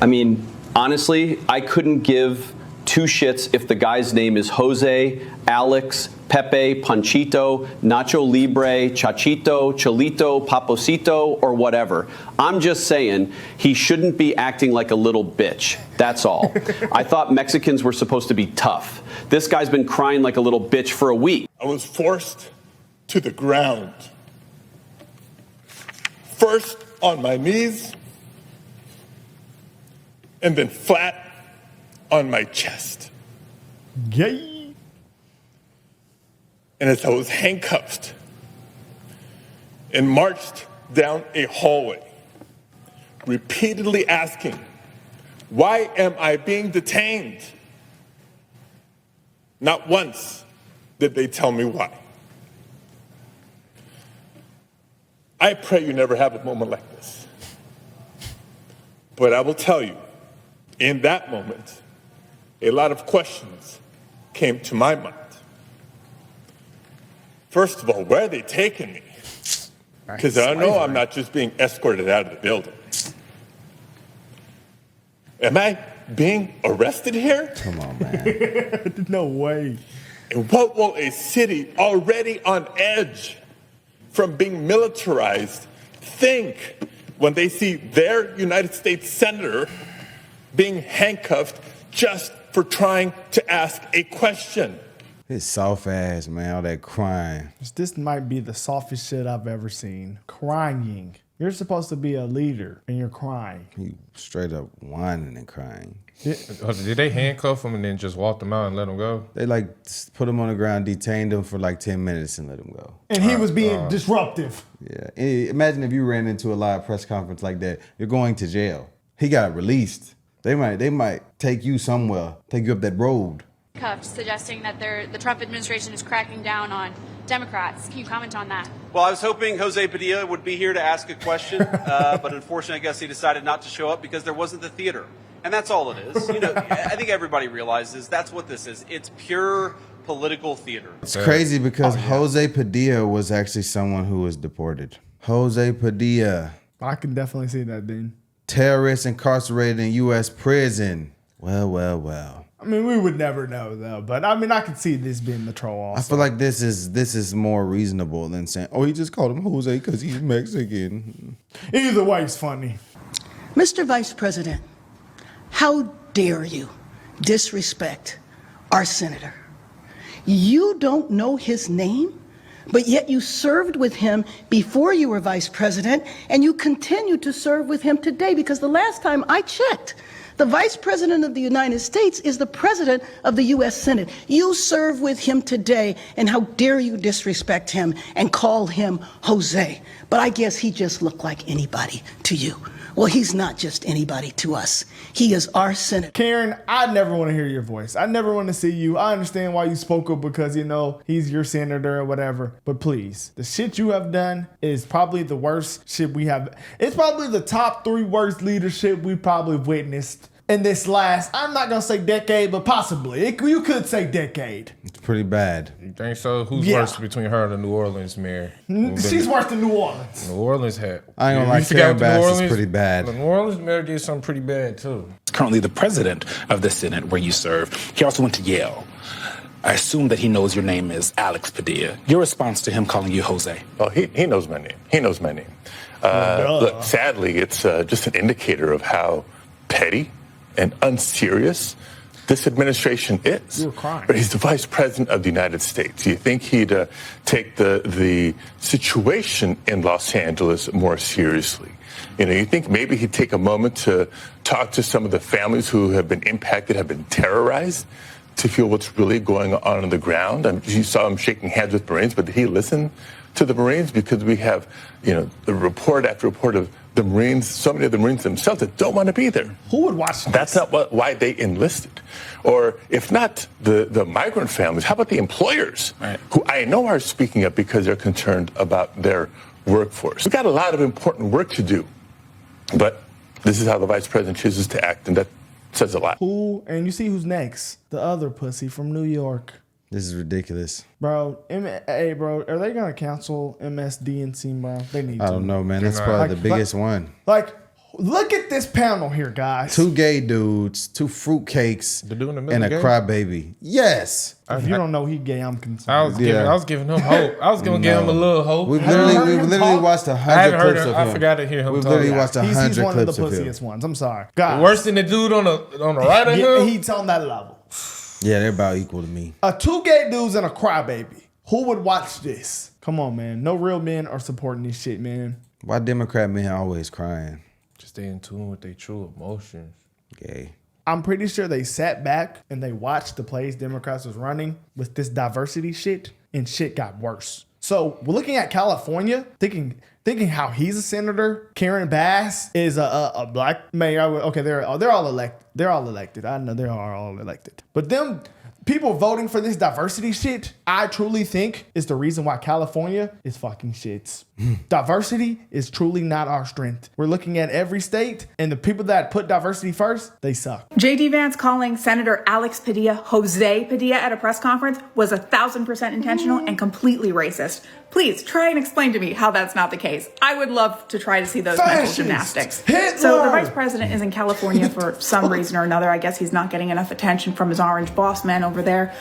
I mean, honestly, I couldn't give two shits if the guy's name is Jose, Alex, Pepe, Panchito, Nacho Libre, Chachito, Cholito, Paposito, or whatever. I'm just saying he shouldn't be acting like a little bitch. That's all. I thought Mexicans were supposed to be tough. This guy's been crying like a little bitch for a week. I was forced to the ground. First on my knees, and then flat on my chest. Yay! And as I was handcuffed and marched down a hallway, repeatedly asking, why am I being detained? Not once did they tell me why. I pray you never have a moment like this. But I will tell you, in that moment, a lot of questions came to my mind. First of all, where are they taking me? Because I know I'm not just being escorted out of the building. Am I being arrested here? Come on, man. No way. And what will a city already on edge from being militarized think when they see their United States senator being handcuffed just for trying to ask a question? His soft ass, man, all that crying. This might be the softest shit I've ever seen. Crying. You're supposed to be a leader, and you're crying. He straight up whining and crying. Did they handcuff him and then just walk him out and let him go? They like put him on the ground, detained him for like 10 minutes and let him go. And he was being disruptive. Yeah. Imagine if you ran into a live press conference like that. You're going to jail. He got released. They might take you somewhere, take you up that road. Cuffed, suggesting that the Trump administration is cracking down on Democrats. Can you comment on that? Well, I was hoping Jose Padilla would be here to ask a question, but unfortunately, I guess he decided not to show up because there wasn't the theater. And that's all it is. You know, I think everybody realizes that's what this is. It's pure political theater. It's crazy because Jose Padilla was actually someone who was deported. Jose Padilla. I can definitely see that, Dean. Terrorist incarcerated in U.S. prison. Well. I mean, we would never know, though. But, I mean, I could see this being the troll also. I feel like this is more reasonable than saying, oh, he just called him Jose because he's Mexican. Either way, it's funny. Mr. Vice President, how dare you disrespect our senator? You don't know his name, but yet you served with him before you were vice president, and you continue to serve with him today, because the last time I checked, the Vice President of the United States is the President of the U.S. Senate. You serve with him today, and how dare you disrespect him and call him Jose? But I guess he just looked like anybody to you. Well, he's not just anybody to us. He is our senator. Karen, I never want to hear your voice. I never want to see you. I understand why you spoke up because, you know, he's your senator or whatever. But please, the shit you have done is probably the worst shit we have. It's probably the top 3 worst leadership we probably witnessed in this last, I'm not going to say decade, but possibly. You could say decade. It's pretty bad. You think so? Who's worse between her and the New Orleans mayor? She's worse than New Orleans. New Orleans had. I ain't gonna lie, Karen Bass is pretty bad. The New Orleans mayor did something pretty bad, too. Currently the president of the Senate where you serve. He also went to Yale. I assume that he knows your name is Alex Padilla. Your response to him calling you Jose? Oh, he knows my name. He knows my name. Look, sadly, it's just an indicator of how petty and unserious this administration is. You were crying. But he's the vice president of the United States. You think he'd take the situation in Los Angeles more seriously? You know, you think maybe he'd take a moment to talk to some of the families who have been impacted, have been terrorized, to feel what's really going on the ground? I mean, you saw him shaking hands with Marines, but did he listen to the Marines? Because we have, you know, the report after report of the Marines, so many of the Marines themselves that don't want to be there. Who would watch this? That's not why they enlisted. Or if not the migrant families, how about the employers who I know are speaking up because they're concerned about their workforce? We've got a lot of important work to do, but this is how the vice president chooses to act, and that says a lot. Who, and you see who's next? The other pussy from New York. This is ridiculous. Bro, hey, bro, are they going to cancel MSDNC, bro? They need to. I don't know, man. That's probably the biggest one. Like, Look at this panel here, guys. 2 gay dudes, 2 fruitcakes, The dude in the middle and a gay? crybaby. Yes. If you don't know he gay, I'm concerned. I was giving him hope. I was gonna give him a little hope. We've Have you heard literally him talk? watched I 100 haven't heard clips him. of him. I forgot to hear him We've talk. literally watched 100 He's one of the clips of him. pussiest ones. I'm sorry. God. Worse than the dude on the right of him. He's on that level. Yeah, they're about equal to me. 2 gay dudes and a crybaby. Who would watch this? Come on, man. No real men are supporting this shit, man. Why Democrat men always crying? Just stay in tune with their true emotions. Gay. I'm pretty sure they sat back and they watched the plays Democrats was running with this diversity shit, and shit got worse. So we're looking at California, thinking how he's a senator. Karen Bass is a black mayor. Okay, they're all elected. They're all elected. I know they are all elected. But them people voting for this diversity shit, I truly think is the reason why California is fucking shits. Diversity is truly not our strength. We're looking at every state, and the people that put diversity first, they suck. J.D. Vance calling Senator Alex Padilla Jose Padilla at a press conference was 1,000% intentional and completely racist. Please try and explain to me how that's not the case. I would love to try to see those mental Fascist. gymnastics. Hitler. So the vice president is in California for some reason or another. I guess he's not getting enough attention from his orange boss man over there.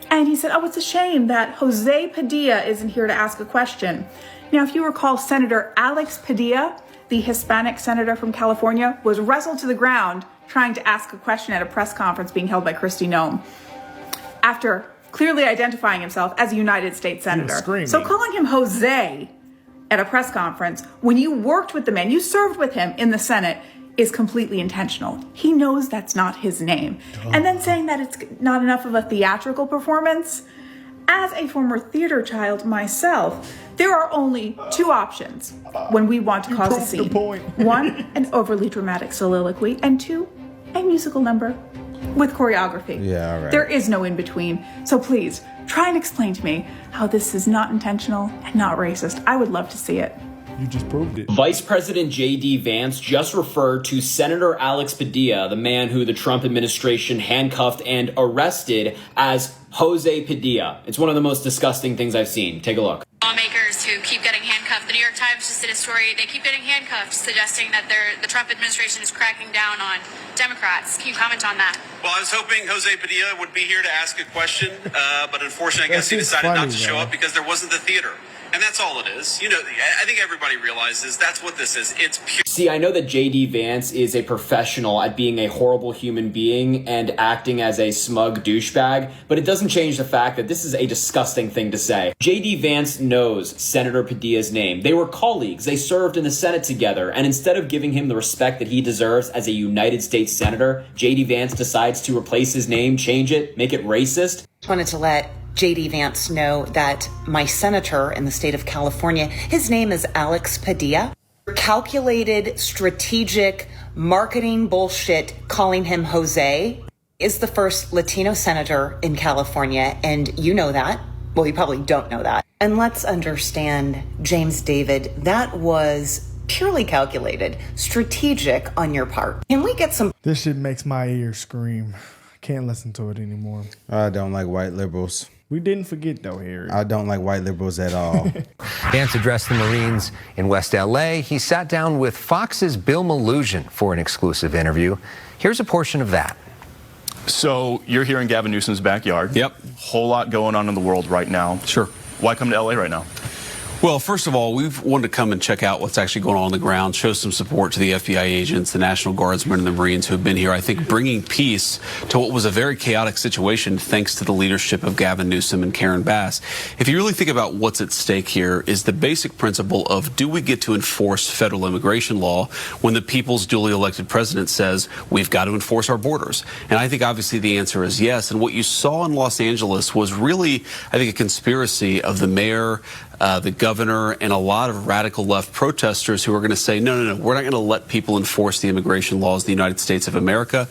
And he said, oh, it's a shame that Jose Padilla isn't here to ask a question. Now, if you recall, Senator Alex Padilla, the Hispanic senator from California, was wrestled to the ground trying to ask a question at a press conference being held by Kristi Noem after clearly identifying himself as a United States senator. So calling him Jose at a press conference when you worked with the man, you served with him in the Senate, is completely intentional. He knows that's not his name. And then saying that it's not enough of a theatrical performance. As a former theater child myself, there are only 2 options when we want to cause a scene. 1, an overly dramatic soliloquy, and 2, a musical number with choreography. Yeah, all right. There is no in between. So please, try and explain to me how this is not intentional and not racist. I would love to see it. You just proved it. Vice President J.D. Vance just referred to Senator Alex Padilla, the man who the Trump administration handcuffed and arrested, as Jose Padilla. It's one of the most disgusting things I've seen. Take a look. Lawmakers who keep getting handcuffed. The New York Times just did a story. They keep getting handcuffed, suggesting that the Trump administration is cracking down on Democrats. Can you comment on that? Well, I was hoping Jose Padilla would be here to ask a question, but unfortunately, I guess he decided not to show up because there wasn't the theater. And that's all it is. You know, I think everybody realizes that's what this is. It's pure. See, I know that J.D. Vance is a professional at being a horrible human being and acting as a smug douchebag, but it doesn't change the fact that this is a disgusting thing to say. J.D. Vance knows Senator Padilla's name. They were colleagues. They served in the Senate together. And instead of giving him the respect that he deserves as a United States Senator, J.D. Vance decides to replace his name, change it, make it racist. Wanted to let J.D. Vance know that my senator in the state of California, his name is Alex Padilla. Calculated, strategic, marketing bullshit calling him Jose is the first Latino senator in California, and you know that. Well, you probably don't know that. And let's understand, James David, that was purely calculated, strategic on your part. Can we get some... This shit makes my ears scream. I can't listen to it anymore. I don't like white liberals. We didn't forget though, Harry. I don't like white liberals at all. Vance addressed the Marines in West LA. He sat down with Fox's Bill Malugin for an exclusive interview. Here's a portion of that. So you're here in Gavin Newsom's backyard. Yep. Whole lot going on in the world right now. Sure. Why come to LA right now? Well, first of all, we've wanted to come and check out what's actually going on the ground, show some support to the FBI agents, the National Guardsmen, and the Marines who have been here, I think, bringing peace to what was a very chaotic situation thanks to the leadership of Gavin Newsom and Karen Bass. If you really think about what's at stake here is the basic principle of, do we get to enforce federal immigration law when the people's duly elected president says we've got to enforce our borders? And I think obviously the answer is yes. And what you saw in Los Angeles was really, I think, a conspiracy of the mayor, the governor, and a lot of radical left protesters who are going to say, no, we're not going to let people enforce the immigration laws of the United States of America.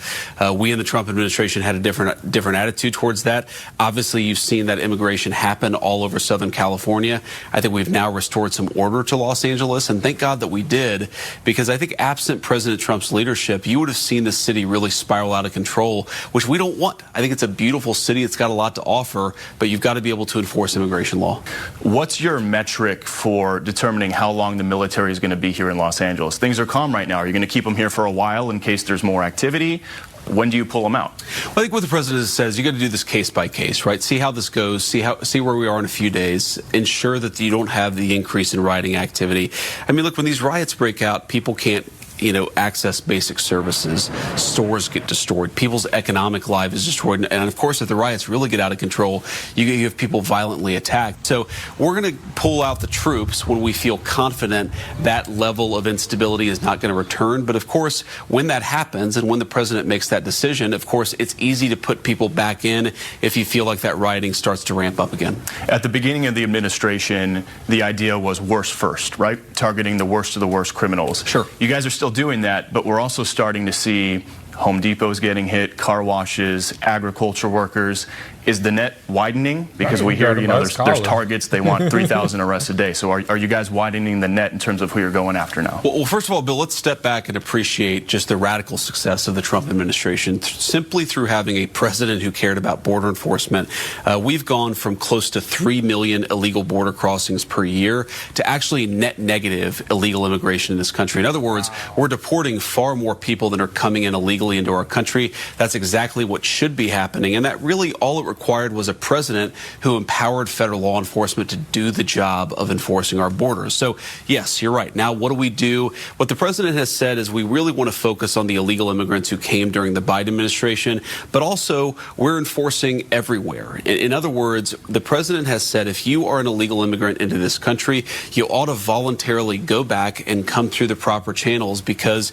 We in the Trump administration had a different attitude towards that. Obviously, you've seen that immigration happen all over Southern California. I think we've now restored some order to Los Angeles, and thank God that we did, because I think absent President Trump's leadership, you would have seen the city really spiral out of control, which we don't want. I think it's a beautiful city. It's got a lot to offer, but you've got to be able to enforce immigration law. What's your metric for determining how long the military is going to be here in Los Angeles? Things are calm right now. Are you going to keep them here for a while in case there's more activity? When do you pull them out? Well, I think what the president says, you got to do this case by case, right? See how this goes, see where we are in a few days, ensure that you don't have the increase in rioting activity. I mean, look, when these riots break out, people can't access basic services, stores get destroyed, people's economic life is destroyed, and of course, if the riots really get out of control, you have people violently attacked. So we're going to pull out the troops when we feel confident that level of instability is not going to return. But of course, when that happens and when the president makes that decision, of course, it's easy to put people back in if you feel like that rioting starts to ramp up again. At the beginning of the administration, the idea was worst first, right? Targeting the worst of the worst criminals. Sure. You guys are still doing that, but we're also starting to see Home Depot's getting hit, car washes, agriculture workers. Is the net widening? Because we hear, there's targets, they want 3,000 arrests a day. So are you guys widening the net in terms of who you're going after now? Well, first of all, Bill, let's step back and appreciate just the radical success of the Trump administration. Simply through having a president who cared about border enforcement, we've gone from close to 3 million illegal border crossings per year to actually net negative illegal immigration in this country. In other words, we're deporting far more people than are coming in illegally into our country. That's exactly what should be happening. And that really all it required was a president who empowered federal law enforcement to do the job of enforcing our borders. So, yes, you're right. Now, what do we do? What the president has said is we really want to focus on the illegal immigrants who came during the Biden administration, but also we're enforcing everywhere. In other words, the president has said if you are an illegal immigrant into this country, you ought to voluntarily go back and come through the proper channels because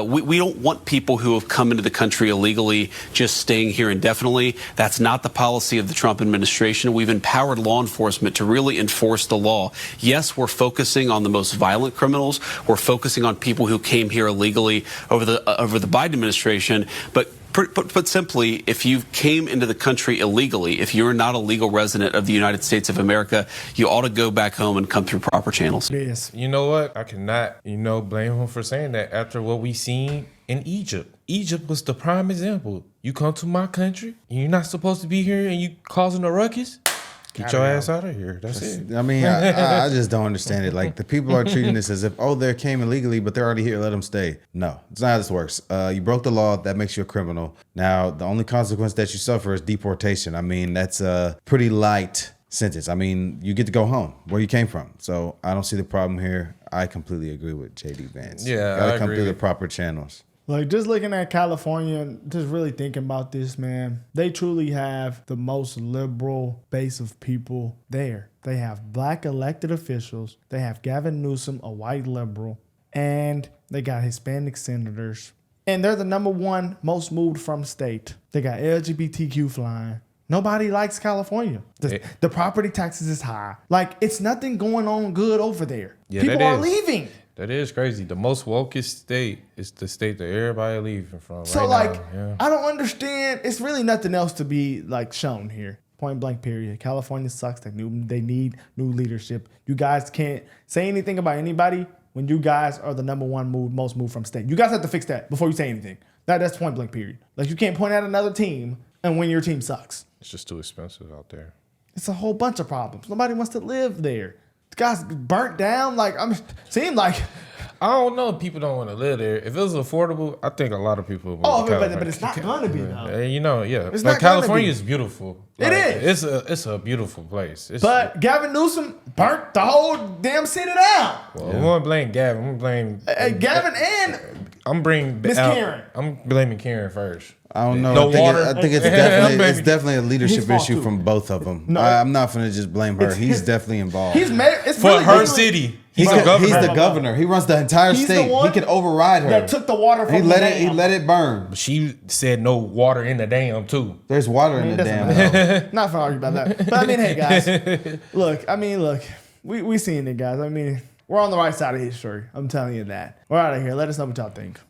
we don't want people who have come into the country illegally just staying here indefinitely. That's not the policy of the Trump administration. We've empowered law enforcement to really enforce the law. Yes, we're focusing on the most violent criminals. We're focusing on people who came here illegally over the Biden administration. But put simply, if you came into the country illegally, if you're not a legal resident of the United States of America, you ought to go back home and come through proper channels. Yes. You know what? I cannot, blame him for saying that after what we seen in Egypt. Egypt was the prime example. You come to my country, and you're not supposed to be here, and you causing a ruckus? Get your ass out of here. That's it. I mean, I just don't understand it. Like, the people are treating this as if, they came illegally, but they're already here, let them stay. No, it's not how this works. You broke the law, that makes you a criminal. Now, the only consequence that you suffer is deportation. I mean, that's a pretty light sentence. I mean, you get to go home where you came from. So I don't see the problem here. I completely agree with JD Vance. Yeah, gotta come through the proper channels. Like, just looking at California and just really thinking about this, man, they truly have the most liberal base of people there. They have black elected officials. They have Gavin Newsom, a white liberal, and they got Hispanic senators. And they're the #1 most moved from state. They got LGBTQ flying. Nobody likes California. The property taxes is high. Like, it's nothing going on good over there. Yeah, people are leaving. That is crazy. The most wokest state is the state that everybody leaving from. So, right like, now. Yeah. I don't understand. It's really nothing else to be, like, shown here. Point blank, period. California sucks. They need new leadership. You guys can't say anything about anybody when you guys are the #1 most moved from state. You guys have to fix that before you say anything. That's point blank, period. Like, you can't point at another team and when your team sucks. It's just too expensive out there. It's a whole bunch of problems. Nobody wants to live there. The guy's burnt down. Like, seemed like. I don't know if people don't want to live there. If it was affordable, I think a lot of people would. But it's not gonna be though. It's like California is beautiful. Like, it is. It's a beautiful place. But Gavin Newsom burnt the whole damn city down. Well, I'm gonna blame Gavin. I'm gonna blame Gavin and I'm bringing Miss Karen. I'm blaming Karen first. I don't know. No water. I think it's definitely a leadership issue from both of them. No, I'm not gonna just blame her. He's definitely involved. He's mayor. It's for really her city. He's the governor. He runs the entire state. He can override her. That took the water from the dam. He let it burn. But she said no water in the dam too. There's water in the dam. Not for argue about that. But I mean, hey guys, look. We seen it, guys. I mean, we're on the right side of history. I'm telling you that. We're out of here. Let us know what y'all think.